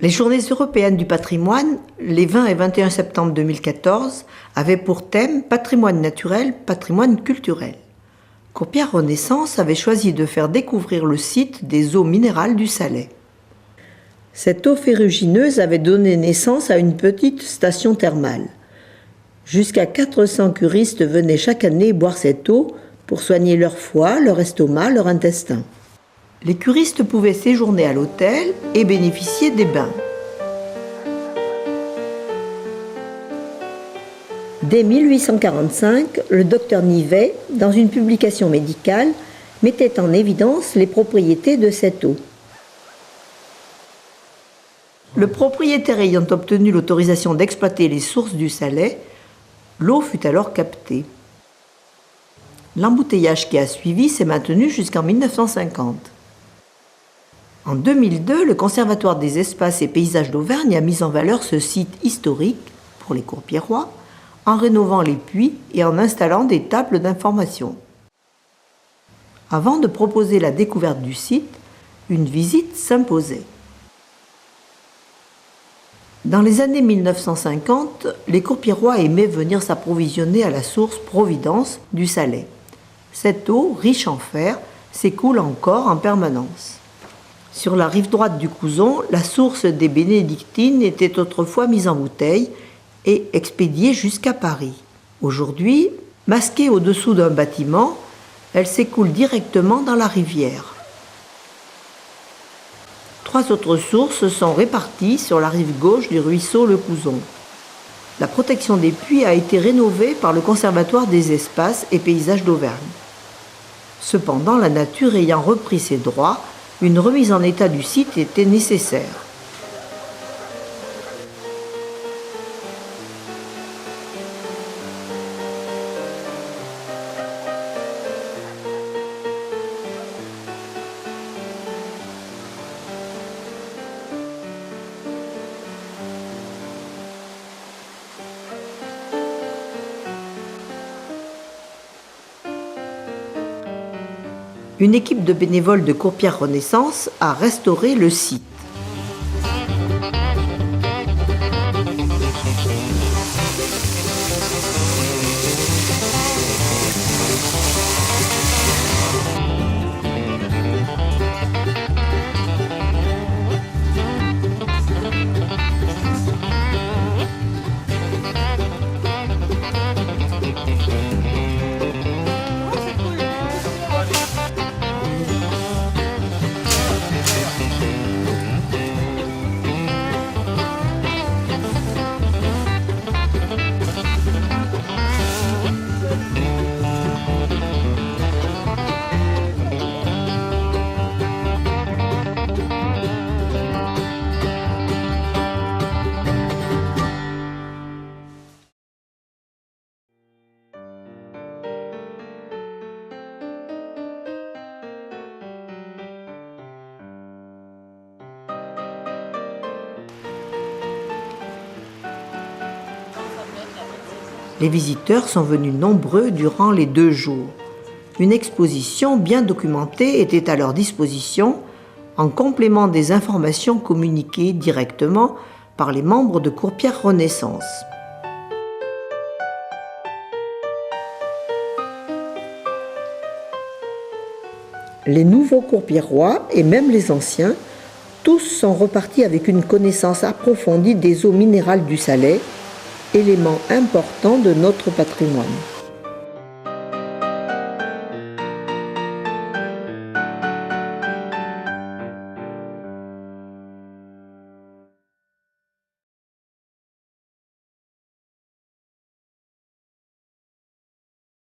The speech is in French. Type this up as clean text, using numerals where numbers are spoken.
Les Journées européennes du patrimoine, les 20 et 21 septembre 2014, avaient pour thème patrimoine naturel, patrimoine culturel. Courpières Renaissance avait choisi de faire découvrir le site des eaux minérales du Salais. Cette eau ferrugineuse avait donné naissance à une petite station thermale. Jusqu'à 400 curistes venaient chaque année boire cette eau pour soigner leur foie, leur estomac, leur intestin. Les curistes pouvaient séjourner à l'hôtel et bénéficier des bains. Dès 1845, le docteur Nivet, dans une publication médicale, mettait en évidence les propriétés de cette eau. Le propriétaire ayant obtenu l'autorisation d'exploiter les sources du Salais, l'eau fut alors captée. L'embouteillage qui a suivi s'est maintenu jusqu'en 1950. En 2002, le Conservatoire des espaces et paysages d'Auvergne a mis en valeur ce site historique pour les Courpierois en rénovant les puits et en installant des tables d'information. Avant de proposer la découverte du site, une visite s'imposait. Dans les années 1950, les Courpierois aimaient venir s'approvisionner à la source Providence du Salais. Cette eau, riche en fer, s'écoule encore en permanence. Sur la rive droite du Couzon, la source des Bénédictines était autrefois mise en bouteille et expédiée jusqu'à Paris. Aujourd'hui, masquée au-dessous d'un bâtiment, elle s'écoule directement dans la rivière. 3 autres sources sont réparties sur la rive gauche du ruisseau Le Couzon. La protection des puits a été rénovée par le Conservatoire des espaces et paysages d'Auvergne. Cependant, la nature ayant repris ses droits, une remise en état du site était nécessaire. Une équipe de bénévoles de Courpieres Renaissance a restauré le site. Les visiteurs sont venus nombreux durant les 2 jours. Une exposition bien documentée était à leur disposition, en complément des informations communiquées directement par les membres de Courpieres Renaissance. Les nouveaux Courpierois, et même les anciens, tous sont repartis avec une connaissance approfondie des eaux minérales du Salais, élément important de notre patrimoine.